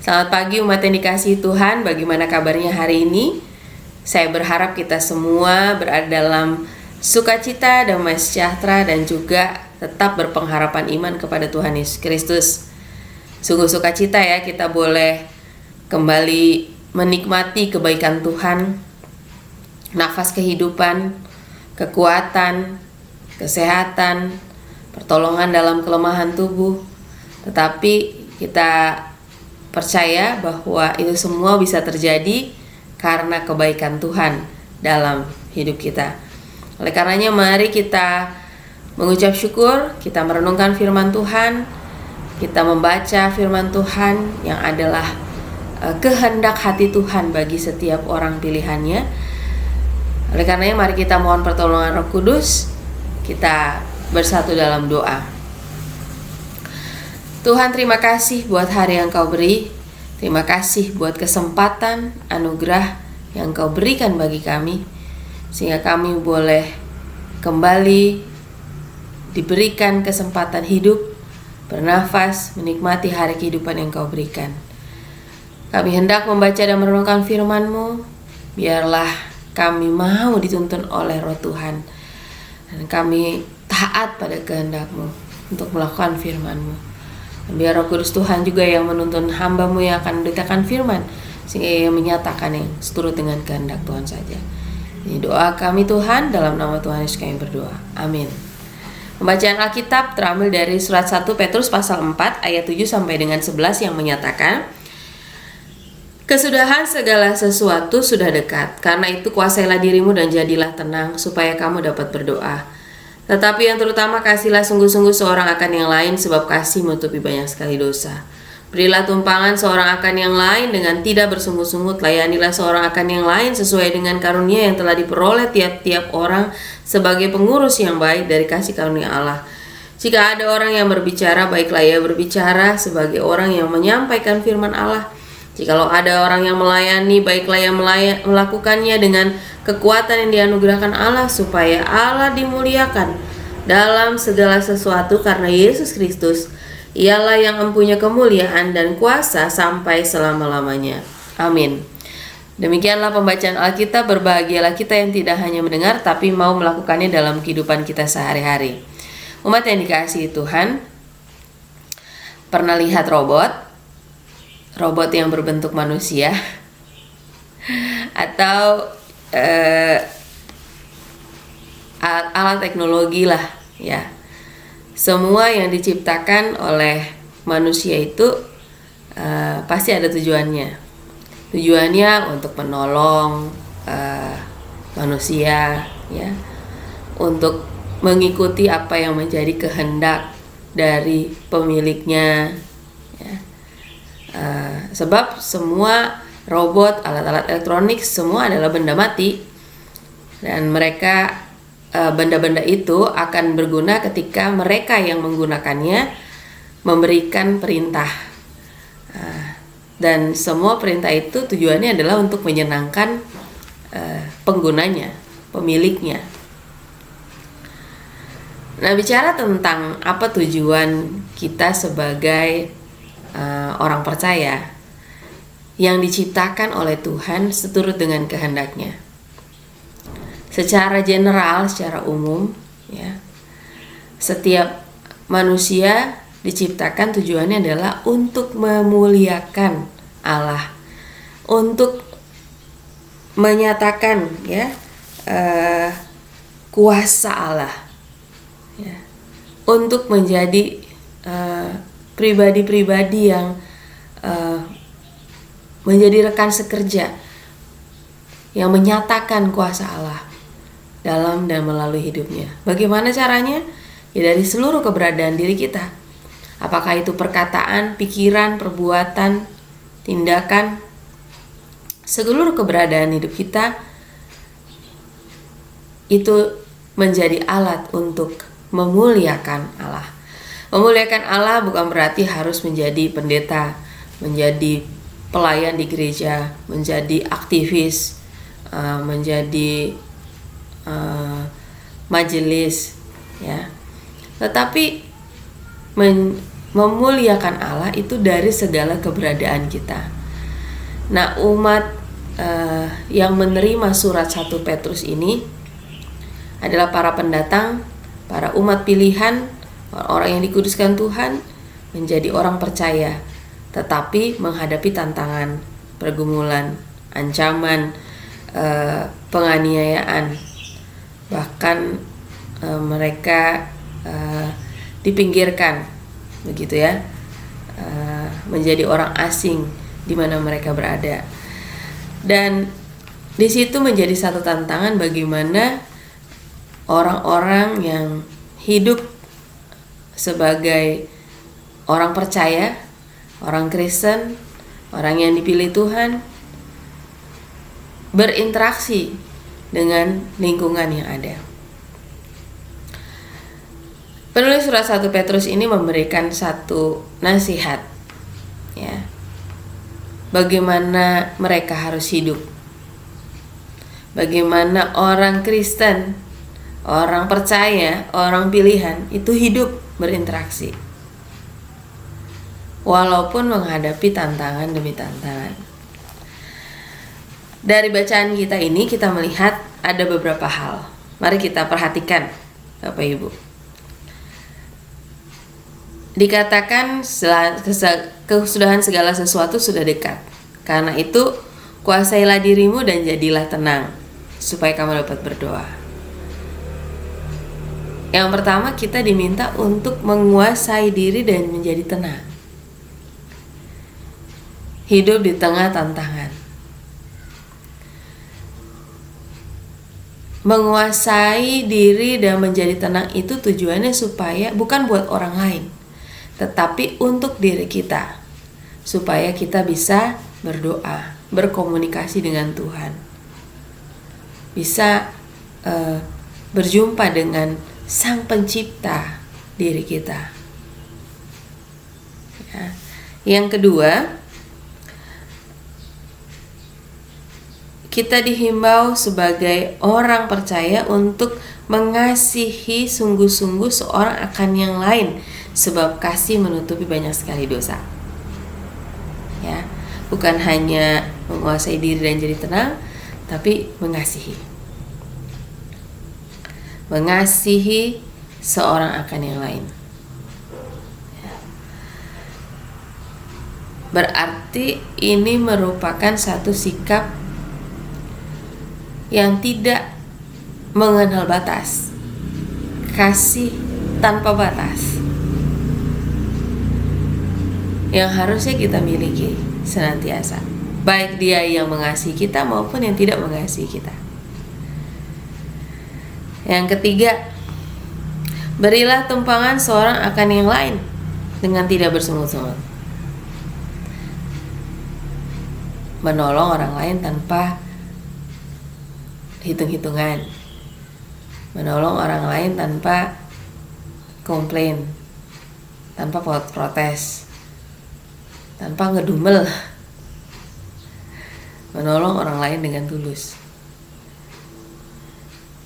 Selamat pagi umat yang dikasihi Tuhan, bagaimana kabarnya hari ini? Saya berharap kita semua berada dalam sukacita, damai sejahtera, dan juga tetap berpengharapan iman kepada Tuhan Yesus Kristus. Sungguh sukacita ya, kita boleh kembali menikmati kebaikan Tuhan, nafas kehidupan, kekuatan, kesehatan, pertolongan dalam kelemahan tubuh. Tetapi kita percaya bahwa itu semua bisa terjadi karena kebaikan Tuhan dalam hidup kita. Oleh karenanya mari kita mengucap syukur, kita merenungkan firman Tuhan, kita membaca firman Tuhan yang adalah kehendak hati Tuhan bagi setiap orang pilihannya. Oleh karenanya mari kita mohon pertolongan Roh Kudus, kita bersatu dalam doa. Tuhan, terima kasih buat hari yang Kau beri. Terima kasih buat kesempatan, anugerah yang Kau berikan bagi kami, sehingga kami boleh kembali diberikan kesempatan hidup, bernafas, menikmati hari kehidupan yang Kau berikan. Kami hendak membaca dan merenungkan firman-Mu. Biarlah kami mau dituntun oleh Roh Tuhan, dan kami taat pada kehendak-Mu untuk melakukan firman-Mu. Biar Roh Kudus Tuhan juga yang menuntun hamba-Mu yang akan memberitakan firman, sehingga ia menyatakan yang seturut dengan kehendak Tuhan saja. Ini doa kami Tuhan, dalam nama Tuhan Yesus kami berdoa. Amin. Pembacaan Alkitab terambil dari surat 1 Petrus pasal 4 ayat 7 sampai dengan 11 yang menyatakan, kesudahan segala sesuatu sudah dekat. Karena itu kuasailah dirimu dan jadilah tenang, supaya kamu dapat berdoa. Tetapi yang terutama kasihlah sungguh-sungguh seorang akan yang lain, sebab kasih menutupi banyak sekali dosa. Berilah tumpangan seorang akan yang lain dengan tidak bersungut-sungut. Layanilah seorang akan yang lain sesuai dengan karunia yang telah diperoleh tiap-tiap orang sebagai pengurus yang baik dari kasih karunia Allah. Jika ada orang yang berbicara, baiklah ia berbicara sebagai orang yang menyampaikan firman Allah. Jikalau ada orang yang melayani, baiklah ia melakukannya dengan kekuatan yang dianugerahkan Allah, supaya Allah dimuliakan dalam segala sesuatu karena Yesus Kristus. Ialah yang mempunyai kemuliaan dan kuasa sampai selama-lamanya. Amin. Demikianlah pembacaan Alkitab. Berbahagialah kita yang tidak hanya mendengar, tapi mau melakukannya dalam kehidupan kita sehari-hari. Umat yang dikasihi Tuhan, pernah lihat robot yang berbentuk manusia atau alat teknologi lah ya. Semua yang diciptakan oleh manusia itu pasti ada tujuannya. Tujuannya untuk menolong manusia ya, untuk mengikuti apa yang menjadi kehendak dari pemiliknya ya. Sebab semua robot, alat-alat elektronik semua adalah benda mati, dan mereka benda-benda itu akan berguna ketika mereka yang menggunakannya memberikan perintah, dan semua perintah itu tujuannya adalah untuk menyenangkan penggunanya, pemiliknya. Nah, bicara tentang apa tujuan kita sebagai orang percaya yang diciptakan oleh Tuhan seturut dengan kehendaknya. Secara general, secara umum ya, setiap manusia diciptakan tujuannya adalah untuk memuliakan Allah, untuk menyatakan ya kuasa Allah ya, untuk menjadi pribadi-pribadi yang menjadi rekan sekerja yang menyatakan kuasa Allah dalam dan melalui hidupnya. Bagaimana caranya? Ya dari seluruh keberadaan diri kita. Apakah itu perkataan, pikiran, perbuatan, tindakan, seluruh keberadaan hidup kita itu menjadi alat untuk memuliakan Allah. Memuliakan Allah bukan berarti harus menjadi pendeta, menjadi pelayan di gereja, menjadi aktivis, menjadi majelis, ya. Tetapi memuliakan Allah itu dari segala keberadaan kita. Nah, umat yang menerima surat 1 Petrus ini adalah para pendatang, para umat pilihan, orang yang dikuduskan Tuhan, menjadi orang percaya, tetapi menghadapi tantangan, pergumulan, ancaman, penganiayaan, bahkan mereka dipinggirkan, begitu ya, menjadi orang asing di mana mereka berada. Dan di situ menjadi satu tantangan bagaimana orang-orang yang hidup sebagai orang percaya, orang Kristen, orang yang dipilih Tuhan, berinteraksi dengan lingkungan yang ada. Penulis surat 1 Petrus ini memberikan satu nasihat, ya, bagaimana mereka harus hidup, bagaimana orang Kristen, orang percaya, orang pilihan itu hidup berinteraksi walaupun menghadapi tantangan demi tantangan. Dari bacaan kita ini kita melihat ada beberapa hal. Mari kita perhatikan, Bapak Ibu. Dikatakan kesudahan segala sesuatu sudah dekat. Karena itu kuasailah dirimu dan jadilah tenang, supaya kamu dapat berdoa. Yang pertama, kita diminta untuk menguasai diri dan menjadi tenang. Hidup di tengah tantangan. Menguasai diri dan menjadi tenang itu tujuannya supaya bukan buat orang lain, tetapi untuk diri kita, supaya kita bisa berdoa, berkomunikasi dengan Tuhan, bisa berjumpa dengan Sang Pencipta diri kita. Ya. Yang kedua, kita dihimbau sebagai orang percaya untuk mengasihi sungguh-sungguh seorang akan yang lain, sebab kasih menutupi banyak sekali dosa. Ya, bukan hanya menguasai diri dan jadi tenang, tapi mengasihi. Mengasihi seorang akan yang lain. Ya. Berarti ini merupakan satu sikap yang tidak mengenal batas, kasih tanpa batas, yang harusnya kita miliki senantiasa, baik dia yang mengasihi kita maupun yang tidak mengasihi kita. Yang ketiga, berilah tumpangan seorang akan yang lain dengan tidak bersungut-sungut, menolong orang lain tanpa hitung-hitungan, menolong orang lain tanpa komplain, tanpa protes, tanpa ngedumel, menolong orang lain dengan tulus.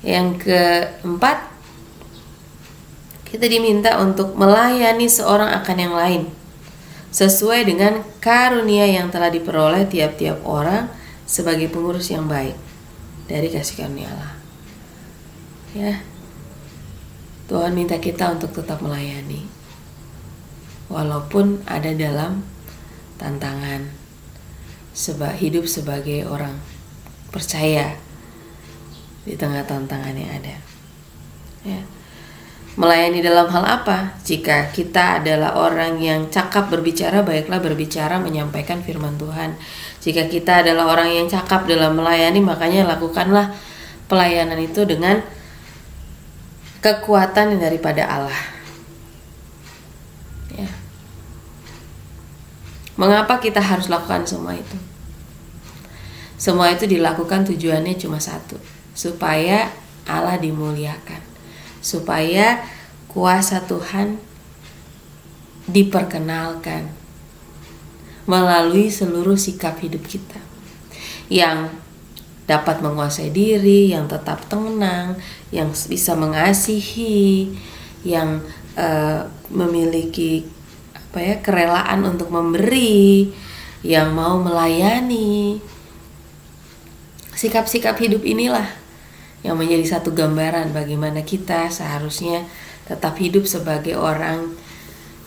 Yang keempat, kita diminta untuk melayani seorang akan yang lain sesuai dengan karunia yang telah diperoleh tiap-tiap orang sebagai pengurus yang baik dari kasih karunia Allah. Ya, Tuhan minta kita untuk tetap melayani, walaupun ada dalam tantangan, hidup sebagai orang percaya di tengah tantangan yang ada. Ya. Melayani dalam hal apa? Jika kita adalah orang yang cakap berbicara, baiklah berbicara menyampaikan firman Tuhan. Jika kita adalah orang yang cakap dalam melayani, makanya lakukanlah pelayanan itu dengan kekuatan daripada Allah. Ya. Mengapa kita harus lakukan semua itu? Semua itu dilakukan tujuannya cuma satu, supaya Allah dimuliakan, supaya kuasa Tuhan diperkenalkan melalui seluruh sikap hidup kita, yang dapat menguasai diri, yang tetap tenang, yang bisa mengasihi, yang memiliki kerelaan untuk memberi, yang mau melayani. Sikap-sikap hidup inilah yang menjadi satu gambaran bagaimana kita seharusnya tetap hidup sebagai orang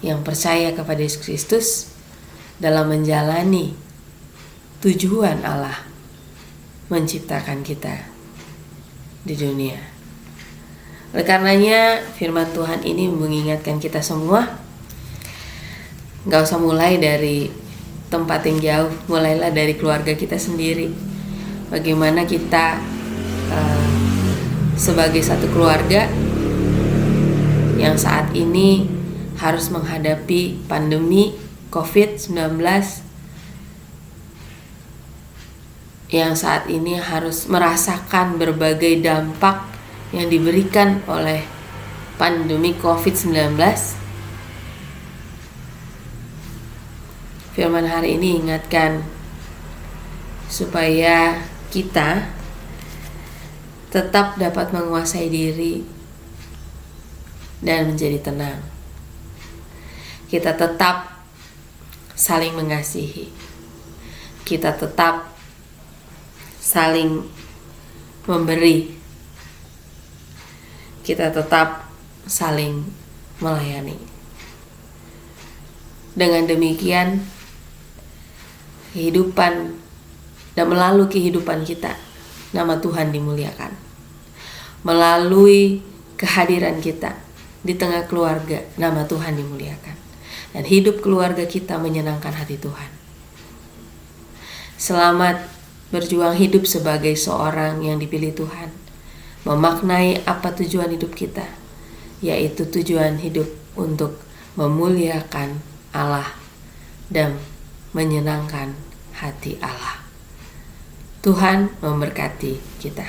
yang percaya kepada Yesus Kristus dalam menjalani tujuan Allah menciptakan kita di dunia. Oleh karenanya firman Tuhan ini mengingatkan kita semua, gak usah mulai dari tempat yang jauh, mulailah dari keluarga kita sendiri. Bagaimana kita sebagai satu keluarga yang saat ini harus menghadapi pandemi COVID-19, yang saat ini harus merasakan berbagai dampak yang diberikan oleh pandemi COVID-19. Firman hari ini ingatkan supaya kita tetap dapat menguasai diri dan menjadi tenang. Kita tetap saling mengasihi. Kita tetap saling memberi. Kita tetap saling melayani. Dengan demikian, kehidupan dan melalui kehidupan kita, nama Tuhan dimuliakan. Melalui kehadiran kita di tengah keluarga, nama Tuhan dimuliakan. Dan hidup keluarga kita menyenangkan hati Tuhan. Selamat berjuang hidup sebagai seorang yang dipilih Tuhan. Memaknai apa tujuan hidup kita, yaitu tujuan hidup untuk memuliakan Allah dan menyenangkan hati Allah. Tuhan memberkati kita.